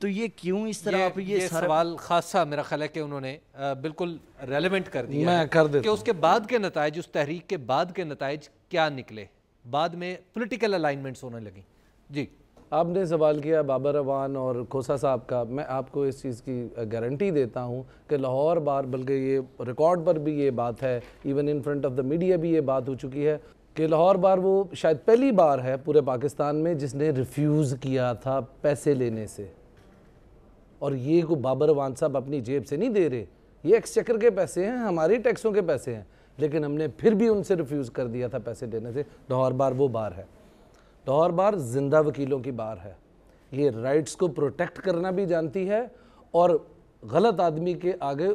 तो ये क्यों इस तरह आप ये सवाल खासा मेरा ख्याल है कि उन्होंने बिल्कुल रेलेवेंट कर दिया मैं कर देता कि उसके बाद के नताइज, उस तहरीक के बाद के नताइज क्या निकले, बाद में पॉलिटिकल अलाइनमेंट्स होने लगी। जी, आपने सवाल किया बाबर अवान और खोसा साहब का। मैं आपको इस चीज़ की गारंटी देता हूँ कि लाहौर बार, बल्कि ये रिकॉर्ड पर भी ये बात है, even in front of the media भी ये बात हो चुकी है कि लाहौर बार वो शायद पहली बार है पूरे पाकिस्तान में जिसने रिफ्यूज़ किया था पैसे लेने से। और ये को बाबर अवान साहब अपनी जेब से नहीं दे रहे, ये एक्सचेकर के पैसे हैं, हमारे टैक्सों के पैसे हैं, लेकिन हमने फिर भी उनसे रिफ्यूज़ कर दिया था पैसे देने से। लाहौर बार वो बार है। लाहौर बार जिंदा वकीलों की बार है। ये राइट्स को प्रोटेक्ट करना भी जानती है और गलत आदमी के आगे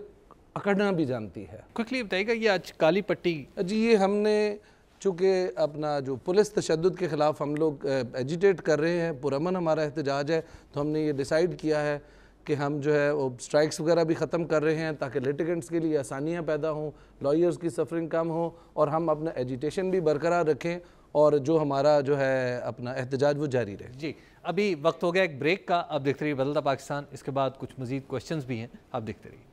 अकड़ना भी जानती है। क्विकली बताइएगा ये आज काली पट्टी। जी, ये हमने चूँकि अपना जो पुलिस तशद्दुद के ख़िलाफ़ हम लोग एजिटेट कर रहे हैं, पुरअमन हमारा एहतजाज है, तो हमने ये डिसाइड किया है कि हम जो है वो स्ट्राइक्स वगैरह भी ख़त्म कर रहे हैं ताकि लिटिगेंट्स के लिए आसानियाँ पैदा हों, लॉयर्स की सफरिंग कम हो और हम अपना एजिटेशन भी बरकरार रखें और जो हमारा जो है अपना एहतजाज वो जारी रहे। जी, अभी वक्त हो गया एक ब्रेक का। अब देखते रहिए बदलता पाकिस्तान। इसके बाद कुछ मजीद क्वेश्चंस भी हैं, आप देखते रहिए।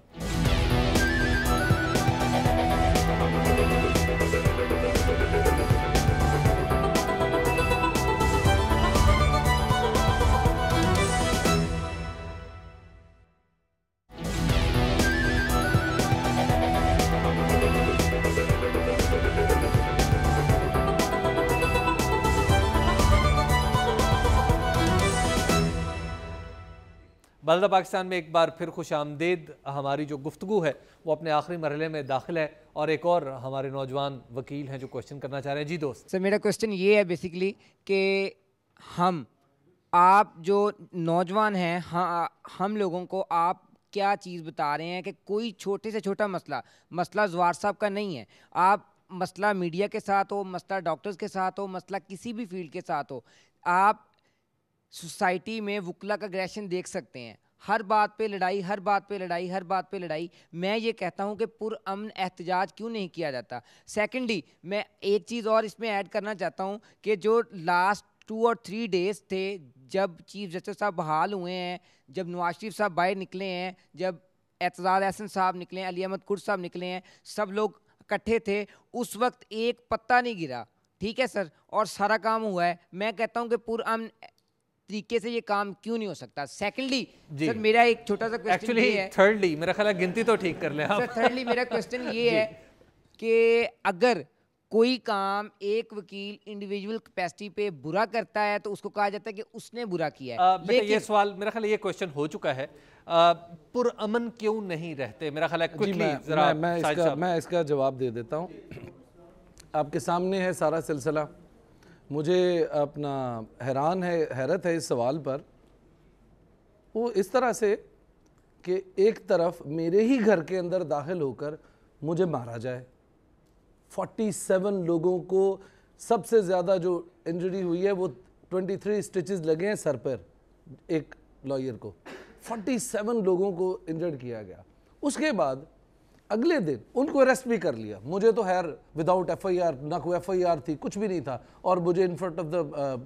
बदलता पाकिस्तान में एक बार फिर खुश आमदेद। हमारी जो गुफ्तगू है वो अपने आखिरी मरहले में दाखिल है और एक और हमारे नौजवान वकील हैं जो क्वेश्चन करना चाह रहे हैं। जी दोस्त। सर, मेरा क्वेश्चन ये है बेसिकली कि आप जो नौजवान हैं, हम लोगों को आप क्या चीज़ बता रहे हैं कि कोई छोटे से छोटा मसला जवार साहब का नहीं है, आप मसला मीडिया के साथ हो, मसला डॉक्टर्स के साथ हो, मसला किसी भी फील्ड के साथ हो, आप सोसाइटी में वुकला का अग्रेशन देख सकते हैं। हर बात पे लड़ाई, हर बात पे लड़ाई, हर बात पे लड़ाई। मैं ये कहता हूँ कि पुरअमन एहतजाज क्यों नहीं किया जाता। सेकेंडली, मैं एक चीज़ और इसमें ऐड करना चाहता हूँ कि जो लास्ट 2 और 3 डेज थे जब चीफ जस्टिस साहब बहाल हुए हैं, जब नवाज शरीफ साहब बाहर निकले हैं, जब एतजाज अहसन साहब निकले हैं, अली अहमद कुर्द साहब निकले हैं, सब लोग इकट्ठे थे, उस वक्त एक पत्ता नहीं गिरा, ठीक है सर, और सारा काम हुआ है। मैं कहता हूँ कि पुरअमन तरीके से ये काम क्यों नहीं हो सकता। सेकेंडली सर, मेरा एक छोटा सा क्वेश्चन ये है। थर्डली मेरा ख्याल है गिनती तो ठीक कर लें आप। सर, थर्डली मेरा क्वेश्चन ये है कि अगर कोई काम एक वकील इंडिविजुअल कैपेसिटी पे बुरा करता है तो उसको कहा जाता है कि उसने बुरा किया है। लेकिन ये सवाल मेरा ख्याल है ये क्वेश्चन हो चुका है, पुरअमन क्यों नहीं रहते। मेरा ख्याल है क्विकली जरा मैं इसका जवाब दे देता हूँ। आपके सामने है सारा सिलसिला। मुझे अपना हैरत है इस सवाल पर, वो इस तरह से कि एक तरफ मेरे ही घर के अंदर दाखिल होकर मुझे मारा जाए। 47 लोगों को सबसे ज़्यादा जो इंजरी हुई है वो 23 स्टिचेस लगे हैं सर पर, एक लॉयर को 47 लोगों को इंजर्ड किया गया। उसके बाद अगले दिन उनको अरेस्ट भी कर लिया। मुझे तो खैर विदाउट FIR, ना कोई FIR थी, कुछ भी नहीं था, और मुझे इन फ्रंट ऑफ द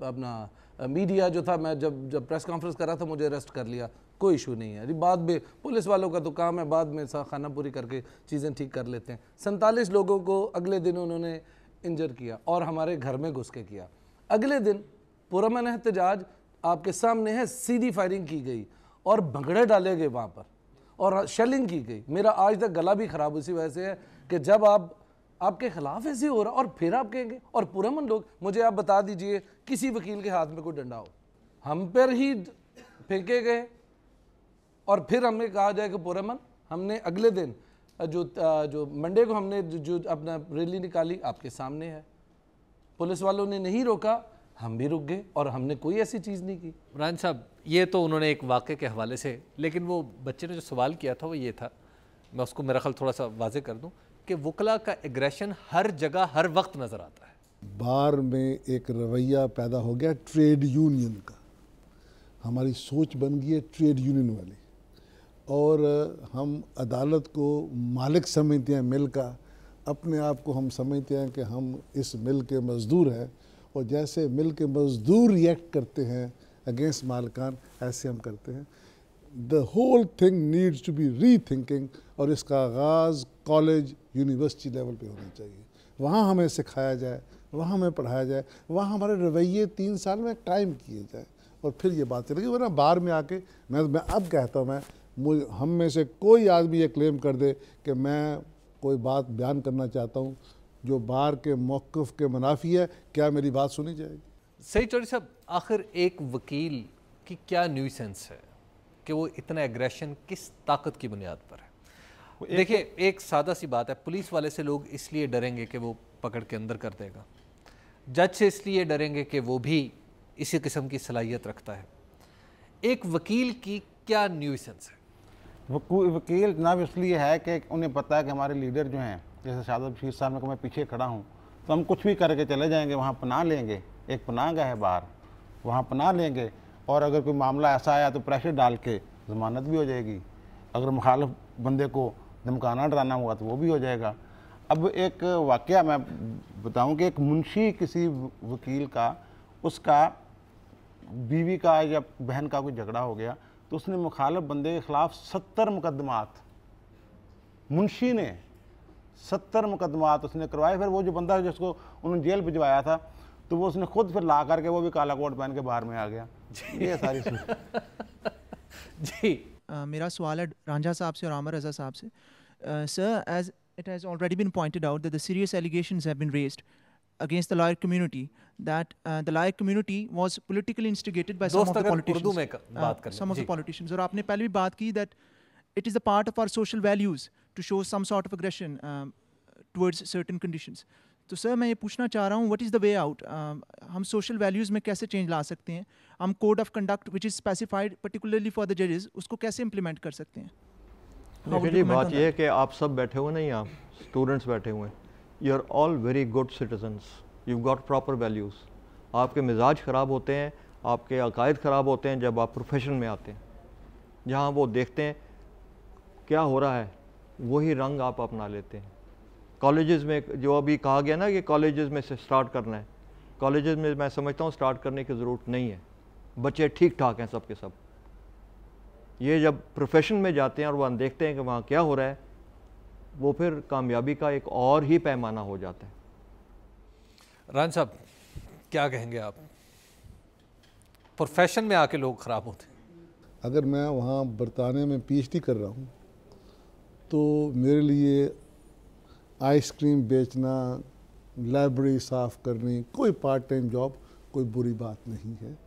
अपना मीडिया जो था, मैं जब प्रेस कॉन्फ्रेंस कर रहा था मुझे अरेस्ट कर लिया, कोई इशू नहीं है। बाद में पुलिस वालों का तो काम है, बाद में खाना पूरी करके चीज़ें ठीक कर लेते हैं। 47 लोगों को अगले दिन उन्होंने इंजर किया और हमारे घर में घुस के किया। अगले दिन पुरअमन एहतजाज आपके सामने है, सीधी फायरिंग की गई और भंगड़े डाले गए वहाँ पर और शेलिंग की गई। मेरा आज तक गला भी ख़राब उसी वजह से है कि जब आपके ख़िलाफ़ ऐसे हो रहा और फिर आप कहेंगे। और पुरअमन लोग, मुझे आप बता दीजिए किसी वकील के हाथ में कोई डंडा हो, हम पर ही फेंके गए और फिर हमें कहा जाए कि पुरअमन। हमने अगले दिन जो मंडे को हमने जो अपना रैली निकाली आपके सामने है, पुलिस वालों ने नहीं रोका, हम भी रुक गए और हमने कोई ऐसी चीज़ नहीं की। इमरान साहब, ये तो उन्होंने एक वाक़े के हवाले से, लेकिन वो बच्चे ने जो सवाल किया था वो ये था, मैं उसको मेरा ख्याल थोड़ा सा वाजे कर दूं कि वकला का एग्रेशन हर जगह हर वक्त नज़र आता है। बार में एक रवैया पैदा हो गया ट्रेड यूनियन का, हमारी सोच बन गई है ट्रेड यूनियन वाली, और हम अदालत को मालिक समझते हैं मिल का, अपने आप को हम समझते हैं कि हम इस मिल के मज़दूर हैं, और जैसे मिल के मज़दूर रिएक्ट करते हैं अगेंस्ट मालिकान, ऐसे हम करते हैं। The whole thing needs to be rethinking, और इसका आगाज़ कॉलेज यूनिवर्सिटी लेवल पे होना चाहिए। वहाँ हमें सिखाया जाए, वहाँ हमें पढ़ाया जाए, वहाँ हमारे रवैये 3 साल में टाइम किए जाए, और फिर ये बात चलेगी। वरना बाहर में आके मैं अब कहता हूँ, हम में से कोई आदमी ये क्लेम कर दे कि मैं कोई बात बयान करना चाहता हूँ जो बाहर के मौक़िफ़ के मुनाफी है, क्या मेरी बात सुनी जाएगी? सही चौधरी साहब, आखिर एक वकील की क्या न्यूसेंस है कि वो इतना एग्रेशन किस ताकत की बुनियाद पर है? देखिए, एक सादा सी बात है, पुलिस वाले से लोग इसलिए डरेंगे कि वो पकड़ के अंदर कर देगा, जज से इसलिए डरेंगे कि वो भी इसी किस्म की सलाहियत रखता है। एक वकील की क्या न्यूसेंस है? वकील जनाब इसलिए है कि उन्हें पता है कि हमारे लीडर जो हैं, जैसे शादाब बशीर साहब ने कहा मैं पीछे खड़ा हूँ, तो हम कुछ भी करके चले जाएंगे, वहाँ पनाह लेंगे, एक पनाह गाह है बाहर, वहाँ पनाह लेंगे, और अगर कोई मामला ऐसा आया तो प्रेशर डाल के ज़मानत भी हो जाएगी, अगर मुखालिफ बंदे को धमकाना डराना हुआ तो वो भी हो जाएगा। अब एक वाक़या मैं बताऊं कि एक मुंशी किसी वकील का, उसका बीवी का या बहन का कोई झगड़ा हो गया, तो उसने मुखालिफ बंदे के ख़िलाफ़ 70 मुकदमात, मुंशी ने 70 मुकदमात उसने करवाए। फिर वो जो बंदा जिसको उन्होंने जेल भिजवाया था, तो वो उसने खुद फिर ला करके वो भी काला कोट पहन के बाहर में आ गया। ये सारी जी मेरा सवाल है रांझा साहब से और आमिर रज़ा साहब से। Sir, as it has already been pointed out that the serious allegations have been raised against the lawyer community, that the lawyer community was politically instigated by some of the politicians, some of the politicians. और आपने पहले भी बात की that it is a part of our social values to show some sort of aggression towards certain conditions. तो sir मैं ये पूछना चाह रहा हूँ, what is the way out? हम social values में कैसे change ला सकते हैं? हम code of conduct which is specified particularly for the judges, उसको कैसे implement कर सकते हैं? देखिए जी, बात यह है कि आप सब बैठे हुए नहीं, आप स्टूडेंट्स बैठे हुए हैं, you are all very good citizens, you got proper values. आपके मिजाज ख़राब होते हैं, आपके अकायद ख़राब होते हैं जब आप प्रोफेशन में आते हैं, जहाँ वो देखते हैं क्या हो रहा है, वही रंग आप अपना लेते हैं। कॉलेजेस में जो अभी कहा गया ना कि कॉलेजेस में से स्टार्ट करना है, कॉलेजेस में मैं समझता हूँ स्टार्ट करने की ज़रूरत नहीं है, बच्चे ठीक ठाक हैं सब के सब। ये जब प्रोफेशन में जाते हैं और वहाँ देखते हैं कि वहाँ क्या हो रहा है, वो फिर कामयाबी का एक और ही पैमाना हो जाता है। रान साहब क्या कहेंगे आप? प्रोफेशन में आके लोग ख़राब होते हैं। अगर मैं वहाँ बरतानिया में PhD कर रहा हूँ तो मेरे लिए आइसक्रीम बेचना, लाइब्रेरी साफ़ करनी, कोई पार्ट टाइम जॉब कोई बुरी बात नहीं है।